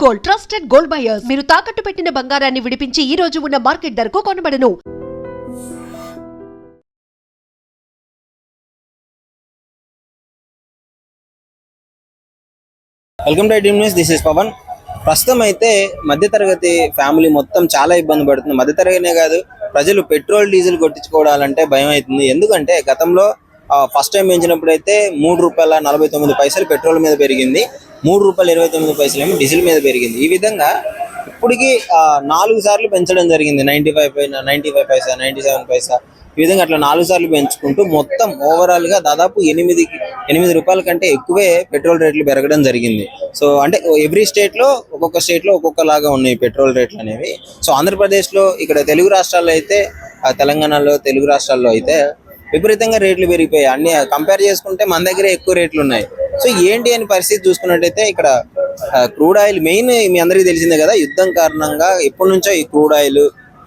Gold, trusted gold buyers. మీరు తాకట్టు పెట్టిన బంగారాన్ని విడిపించి ఈ రోజు ఉన్న మార్కెట్ ధరకు కొనబడను. Welcome to dream news. This is Pavan. ప్రస్తుతం అయితే మధ్యతరగతి ఫ్యామిలీ మొత్తం చాలా ఇబ్బంది పడుతుంది. మధ్యతరగతినే కాదు, ప్రజలు పెట్రోల్ డీజిల్ కొట్టించుకోవాలంటే భయం అవుతుంది. ఎందుకంటే గతంలో ఫస్ట్ టైం పెంచినప్పుడు అయితే ₹3.49 పెట్రోల్ మీద పెరిగింది, ₹3.29 ఏమో డీజిల్ మీద పెరిగింది. ఈ విధంగా ఇప్పటికి 4 సార్లు పెంచడం జరిగింది. 95 పైసా, 97 పైసా, ఈ విధంగా అట్లా 4 సార్లు పెంచుకుంటూ మొత్తం ఓవరాల్ గా దాదాపు 8 రూపాయల కంటే ఎక్కువే పెట్రోల్ రేట్లు పెరగడం జరిగింది. సో అంటే ఎవ్రీ స్టేట్ లో ఒక్కొక్కలాగా ఉన్నాయి పెట్రోల్ రేట్లు అనేవి. సో ఆంధ్రప్రదేశ్ లో, ఇక్కడ తెలుగు రాష్ట్రాల్లో అయితే, తెలంగాణలో, తెలుగు రాష్ట్రాల్లో అయితే విపరీతంగా రేట్లు పెరిగిపోయాయి. అన్ని కంపేర్ చేసుకుంటే మన దగ్గర ఎక్కువ రేట్లు ఉన్నాయి. సో ఏంటి అని పరిస్థితి చూసుకున్నట్టయితే ఇక్కడ క్రూడ్ ఆయిల్ మెయిన్ మీ అందరికీ తెలిసిందే కదా, యుద్ధం కారణంగా ఎప్పటి నుంచో ఈ క్రూడ్ ఆయిల్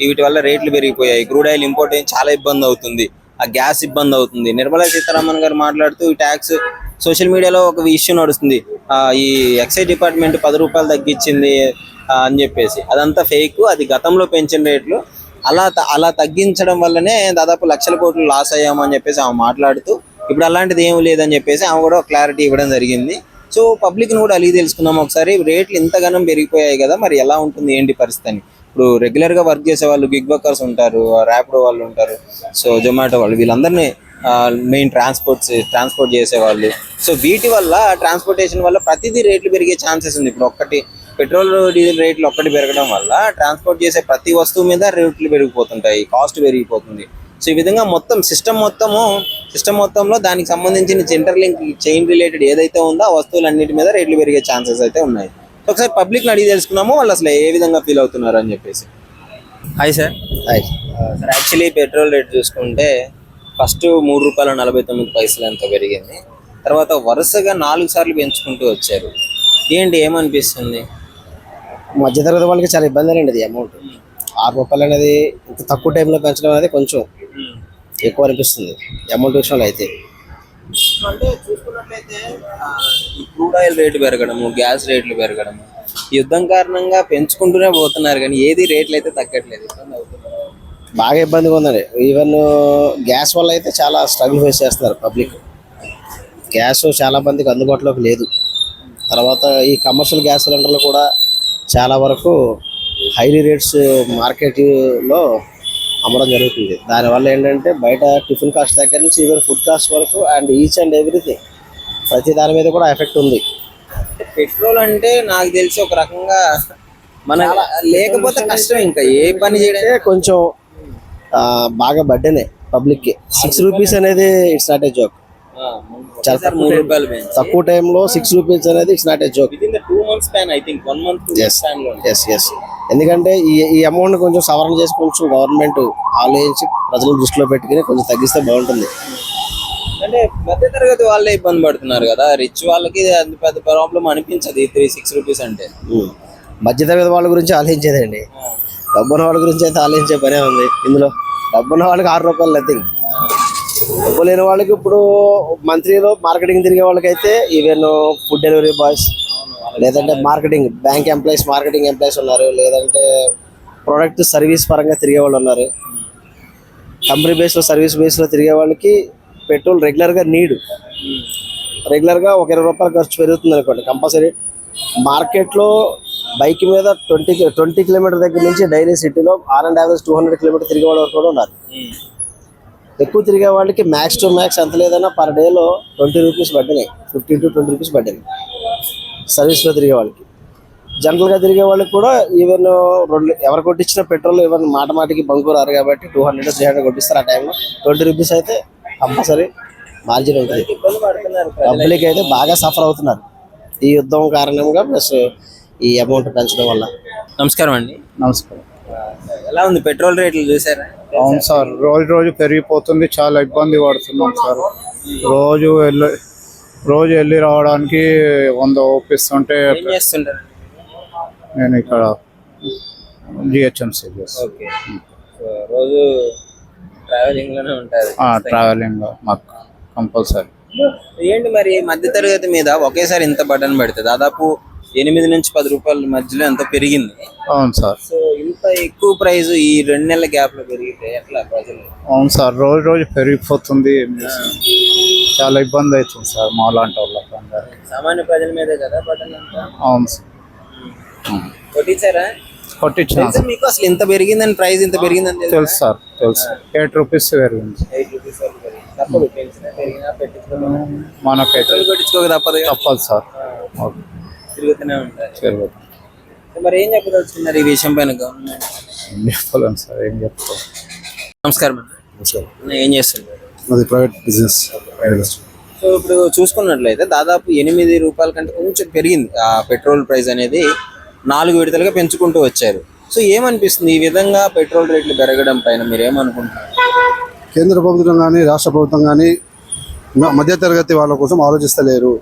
వీటి వల్ల రేట్లు పెరిగిపోయాయి. క్రూడ్ ఆయిల్ ఇంపోర్ట్ అయ్యి చాలా ఇబ్బంది అవుతుంది, ఆ గ్యాస్ ఇబ్బంది అవుతుంది. నిర్మలా సీతారామన్ గారు మాట్లాడుతూ ఈ ట్యాక్స్, సోషల్ మీడియాలో ఒక ఇష్యూ నడుస్తుంది, ఈ ఎక్సైజ్ డిపార్ట్మెంట్ ₹10 తగ్గించింది అని చెప్పేసి. అదంతా ఫేక్, అది గతంలో పెంచిన రేట్లు. అలా తగ్గించడం వల్లనే దాదాపు లక్షల కోట్లు లాస్ అయ్యామని చెప్పేసి ఆమె మాట్లాడుతూ, ఇప్పుడు అలాంటిది ఏమి లేదని చెప్పేసి ఆమె కూడా క్లారిటీ ఇవ్వడం జరిగింది. సో పబ్లిక్ని కూడా అలిగి తెలుసుకుందాం ఒకసారి. రేట్లు ఇంతగానం పెరిగిపోయాయి కదా, మరి ఎలా ఉంటుంది ఏంటి పరిస్థితి అని. ఇప్పుడు రెగ్యులర్గా వర్క్ చేసే వాళ్ళు, గిగ్ వర్కర్స్ ఉంటారు, ర్యాపిడో వాళ్ళు ఉంటారు, సో జొమాటో వాళ్ళు, వీళ్ళందరినీ మెయిన్ ట్రాన్స్పోర్ట్ చేసేవాళ్ళు. సో వీటి వల్ల, ట్రాన్స్పోర్టేషన్ వల్ల ప్రతిదీ రేట్లు పెరిగే ఛాన్సెస్ ఉంది. ఇప్పుడు ఒక్కటి పెట్రోల్ డీజిల్ రేట్లు ఒక్కటి పెరగడం వల్ల ట్రాన్స్పోర్ట్ చేసే ప్రతి వస్తువు మీద రేట్లు పెరిగిపోతుంటాయి, కాస్ట్ పెరిగిపోతుంది. సో ఈ విధంగా మొత్తం సిస్టమ్ మొత్తంలో దానికి సంబంధించిన ఇంటర్లింక్ చైన్ రిలేటెడ్ ఏదైతే ఉందో ఆ వస్తువులన్నిటి మీద రేట్లు పెరిగే ఛాన్సెస్ అయితే ఉన్నాయి. ఒకసారి పబ్లిక్ని అడిగి తెలుసుకున్నాము వాళ్ళు అసలు ఏ విధంగా ఫీల్ అవుతున్నారు అని చెప్పేసి. Hi sir. Hi sir, actually petrol rate చూసుకుంటే ఫస్ట్ ₹3.49 ఎంతో పెరిగింది, తర్వాత వరుసగా 4 సార్లు పెంచుకుంటూ వచ్చారు. ఏంటి, ఏమనిపిస్తుంది? మధ్యతరగతి వాళ్ళకి చాలా ఇబ్బంది అండి. అది అమౌంట్ ₹6 అనేది ఇంత తక్కువ టైంలో పెంచడం అనేది కొంచెం ఎక్కువ అనిపిస్తుంది అమౌంట్ విషయంలో అయితే. అంటే చూసుకున్నట్లయితే ఈ క్రూడ్ ఆయిల్ రేటు పెరగడము, గ్యాస్ రేట్లు పెరగడము, యుద్ధం కారణంగా పెంచుకుంటూనే పోతున్నారు, కానీ ఏది రేట్లు అయితే తగ్గట్లేదు. బాగా ఇబ్బందిగా ఉందండి. ఈవెన్ గ్యాస్ వల్ల అయితే చాలా స్ట్రగుల్ ఫేస్ చేస్తున్నారు పబ్లిక్. గ్యాస్ చాలా మందికి అందుబాటులోకి లేదు. తర్వాత ఈ కమర్షియల్ గ్యాస్ సిలిండర్లు కూడా చాలా వరకు హైలీ రేట్స్ మార్కెట్లో అమ్మడం జరుగుతుంది. దానివల్ల ఏంటంటే బయట టిఫిన్ కాస్ట్ దగ్గర నుంచి ఈవెన్ ఫుడ్ కాస్ట్ వరకు అండ్ ఈచ్ అండ్ ఎవ్రీథింగ్ ప్రతి దాని మీద కూడా ఎఫెక్ట్ ఉంది. పెట్రోల్ అంటే నాకు తెలిసి ఒక రకంగా మన లేకపోతే కష్టం, ఇంకా ఏ పని చేయడానికి కొంచెం బాగా బడ్డనే పబ్లిక్కి. ₹6 అనేది ఇట్స్ నాట్ ఏ జోక్. చాలా తక్కువ టైంలో ₹6 అనేది ఇట్స్ నాట్ ఏ జోక్. ఎందుకంటే ఈ అమౌంట్ కొంచెం సవరణ చేసి కొంచెం గవర్నమెంట్ ఆలోచించి ప్రజలను దృష్టిలో పెట్టుకుని కొంచెం తగ్గిస్తే బాగుంటుంది. అంటే మధ్యతరగతి వాళ్ళే ఇబ్బంది పడుతున్నారు కదా, రిచ్ వాళ్ళకి అది పెద్ద ప్రాబ్లం అనిపించదు ₹6 అంటే. మధ్యతరగతి వాళ్ళ గురించి ఆలోచించేదండి, డబ్బున్న వాళ్ళ గురించి అయితే ఆలోచించే పనే ఉంది ఇందులో. డబ్బున్న వాళ్ళకి ₹6 నథింగ్. డబ్బు లేని వాళ్ళకి ఇప్పుడు మంత్లీలో మార్కెటింగ్ తిరిగే వాళ్ళకైతే ఈవెన్ ఫుడ్ డెలివరీ బాయ్స్, లేదంటే మార్కెటింగ్ ఎంప్లాయీస్ ఉన్నారు, లేదంటే ప్రొడక్ట్ సర్వీస్ పరంగా తిరిగే వాళ్ళు ఉన్నారు. కంపెనీ బేస్లో, సర్వీస్ బేస్లో తిరిగే వాళ్ళకి పెట్రోల్ రెగ్యులర్గా రెగ్యులర్గా ఒక ₹20 ఖర్చు పెరుగుతుంది అనుకోండి కంపల్సరీ. మార్కెట్లో బైక్ మీద 20 కిలోమీటర్ దగ్గర నుంచి డైలీ సిటీలో ఆన్ అండ్ యావరేజ్ 200 కిలోమీటర్ తిరిగే వాళ్ళ వరకు కూడా ఉన్నారు. ఎక్కువ తిరిగే వాళ్ళకి మ్యాక్స్ టు మ్యాక్స్ ఎంత లేదన్నా పర్ డేలో ₹20 పడ్డాయి, ₹15 to ₹20 పడ్డాయి సర్వీస్లో తిరిగే వాళ్ళకి. జనరల్గా తిరిగే వాళ్ళకి కూడా ఈవెన్ ఎవరు కొట్టించిన పెట్రోల్ ఈవెన్ మాటికి బంకు రారు కాబట్టి 200 300 కొట్టిస్తారు. ఆ టైంలో ₹20 అయితే కంపల్సరీ మార్జిన్ ఉంటుంది. పబ్లిక్ అయితే బాగా సఫర్ అవుతున్నారు ఈ యుద్ధం కారణంగా, ప్లస్ ఈ అమౌంట్ పెంచడం వల్ల. నమస్కారం అండి. నమస్కారం. ఎలా ఉంది పెట్రోల్ రేట్లు చూసారా? అవును సార్, రోజు పెరిగిపోతుంది, చాలా ఇబ్బంది పడుతున్నాం సార్. రోజు వెళ్ళి రావడానికి 100 ఒప్పిస్తుంటే నేను ఇక్కడ GHMC రోజు ట్రావెలింగ్ లోనే ఉంటారు. ట్రావెలింగ్ మాకు కంపల్సరీ. ఏంటి మరి మధ్య తరగతి మీద ఒకేసారి ఇంత బటన్ పెడితే దాదాపు 8 నుంచి 10 రూపాయల మధ్యలో ఎంత పెరిగింది. అవును సార్. సో ఇంత ఎక్కువ ప్రైస్ ఈ 2 నెలల గ్యాప్ లో పెరిగితే ఎట్లా ప్రజలు? అవును సార్, రోజు రోజు పెరిగిపోతుంది. ఏం చేస్తాం? చాలా ఇబ్బంది అవుతుంది సార్ మా లాంటి వాళ్ళకి అందరికి. సామాన్య ప్రజల మీదే కదా బటన్ అంతా. అవును సార్. కొట్టించారా? కొట్టించిన తెలుసా మీకు అసలు ఇంత పెరిగిందని, ప్రైస్ ఇంత పెరిగిందని తెలుసు సార్, తెలుసు. 8 రూపీస్ పెరిగింది. 8 రూపీస్ వరకు పెరిగింది. తప్పదు, పెంచినా పెరిగినా పెట్టించుకోవాలి. మనకైతే పెట్రోల్ కొట్టించుకోక తప్పదు కదా. తప్పదు సార్. ఓకే. తిరుగుతూనే ఉంటారు. తిరుగుతుంది. మరి ఏం చెప్పదలుచుకున్నారు ఈ విషయం పైన గవర్నమెంట్? ఏం చెప్పలేము సార్, ఏం చెప్తాం. నమస్కారం అన్న. ఏం చేస్తుంటారు? అది ప్రైవేట్ బిజినెస్. సో ఇప్పుడు చూసుకున్నట్లయితే దాదాపు 8 రూపాయల కంటే కొంచెం పెరిగింది ఆ పెట్రోల్ ప్రైస్ అనేది. 4 విడతలుగా పెంచుకుంటూ వచ్చారు. సో ఏమనిపిస్తుంది ఈ విధంగా పెట్రోల్ రేట్లు పెరగడం పైన మీరు ఏమనుకుంటున్నారు? కేంద్ర ప్రభుత్వం కానీ రాష్ట్ర ప్రభుత్వం కానీ మధ్యతరగతి వాళ్ళ కోసం ఆలోచిస్తలేరు.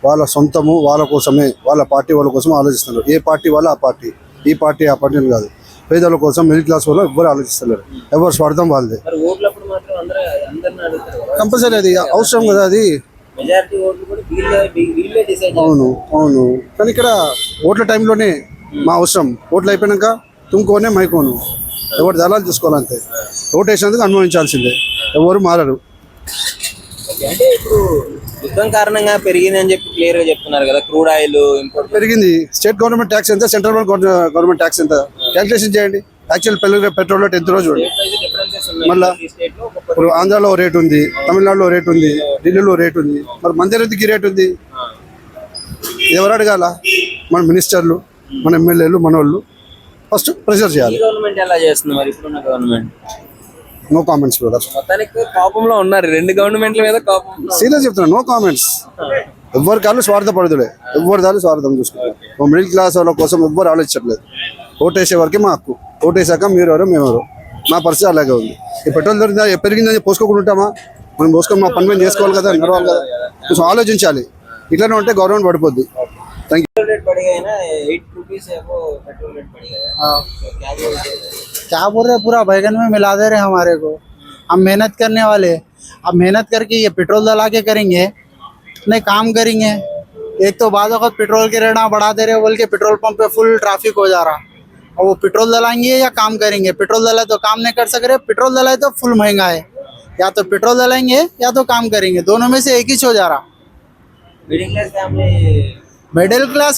వాళ్ళ సొంతము వాళ్ళ కోసమే, వాళ్ళ పార్టీ వాళ్ళ కోసం ఆలోచిస్తున్నారు. ఏ పార్టీ వాళ్ళ ఆ పార్టీ, ఈ పార్టీ ఆ పార్టీ కాదు. పేదల కోసం, మిడిల్ క్లాస్ వాళ్ళు ఎవ్వరు ఆలోచిస్తలేరు. ఎవరు స్వార్థం వాళ్ళది. మరి ఓట్లప్పుడు మాత్రం అందరిని అడుగుతారు కదా. కంపల్సరీ అది అవసరం కదా. అది మెజారిటీ ఓట్లు కూడా వీళ్ళే డిసైడ్. అవును అవును, కానీ ఇక్కడ ఓట్ల టైంలోనే మా అవసరం. ఓట్లు అయిపోయినాక తుమ్కోనే మైకోను, ఎవరు దళాలు చూసుకోవాలంతే. ఓటు వేసినందుకు అనుభవించాల్సిందే, ఎవరు మారరు. అంటే ఇప్పుడు యుద్ధం కారణంగా పెరిగింది అని చెప్పి క్లియర్ గా చెప్తున్నారు కదా. క్రూడ్ ఆయిల్ ఇంపోర్ట్ పెరిగింది. స్టేట్ గవర్నమెంట్ ట్యాక్స్ ఎంత, సెంట్రల్ గవర్నమెంట్ ట్యాక్స్ ఎంత క్యాల్కులేషన్ చేయండి. యాక్చువల్ పెట్రోల్ రేట్ ఎంత రోజు మళ్ళీ ఇప్పుడు ఆంధ్రాలో రేట్ ఉంది, తమిళనాడులో రేట్ ఉంది, ఢిల్లీలో రేట్ ఉంది. మరి మన దగ్గరికి రేట్ ఉంది. ఎవరు అడగాల? మన మినిస్టర్లు, మన ఎమ్మెల్యేలు, మన వాళ్ళు ఫస్ట్ ప్రెషర్ చేయాలి. గవర్నమెంట్ ఎలా చేస్తుంది మరి ఇప్పుడున్న గవర్నమెంట్? No comments brother. మొత్తానికి కోపంలో ఉన్నారు 2 గవర్నమెంట్ల మీద కోపం. సీరియస్ చెప్తున్నా, నో కామెంట్స్. ఎవరి కాళ్ళు స్వార్థపడుతులే, ఎవరి దాన్ని స్వార్థం చూసుకుంటారు. మిడిల్ క్లాస్ వాళ్ళ కోసం ఎవ్వరు ఆలోచించట్లేదు. ఓటేసే వరకే మా హక్కు. ఓటేసాక మీరు ఎవరో మేమెవరో. మా పరిస్థితి అలాగే ఉంది. ఈ పెట్రోల్ ధర పెరిగిందని పోసుకోకుండా ఉంటామా? మనం పోసుకొని మా పని మేము చేసుకోవాలి కదా, నడవాలి కదా. కొంచెం ఆలోచించాలి. ఇట్లానే ఉంటే గవర్నమెంట్ పడిపోద్ది. Thank you. रेट बढ़ गए ना 8 रुपीस है वो पेट्रोल रेट बढ़ गया। हाँ, तो क्या बोल रहे हैं? क्या बोल रहे हैं, पूरा बैगन में मिला दे रहे हैं हमारे को। हम मेहनत करने वाले, अब मेहनत करके ये पेट्रोल डला के करेंगे, नहीं काम करेंगे। एक तो बाद वक्त पेट्रोल के रेट बढ़ा दे रहे बोल के पेट्रोल पंप पे फुल ट्रैफिक हो जा रहा। और वो पेट्रोल डलाएंगे या काम करेंगे? पेट्रोल डलाए तो काम नहीं कर सक रहे, पेट्रोल डलाए तो फुल महंगा है। या तो पेट्रोल डलाएंगे या तो काम करेंगे, दोनों में से एक ही हो जा रहा। मिडिल क्लास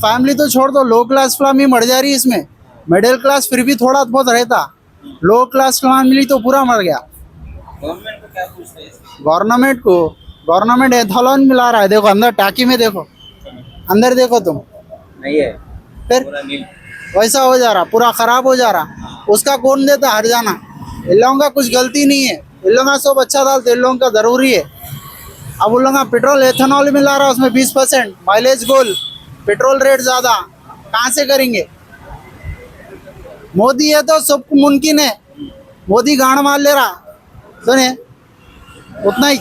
फैमिली तो छोड़ दो, लो क्लास फैमिली मर जा रही है इसमें। मिडिल क्लास फिर भी थोड़ा बहुत रहता, लो क्लास फैमिली तो पूरा मर गया। गवर्नमेंट को क्या पूछते हैं? गवर्नमेंट एथॉलन मिला रहा है। देखो अंदर टाकी में, देखो अंदर देखो तुम, नहीं है फिर पूरा नील। वैसा हो जा रहा, पूरा खराब हो जा रहा। उसका कौन देता हर जाना? इन लोगों का कुछ गलती नहीं है, इन लोगों का सब अच्छा डालते, इन लोगों का जरूरी है। अब उन लोगों का पेट्रोल एथेनॉल मिला रहा है, उसमें 20% माइलेज गोल, पेट्रोल रेट ज्यादा, कहाँ से करेंगे? मोदी है तो सब मुमकिन है, मोदी गाड़ मार ले रहा, सुने उतना ही।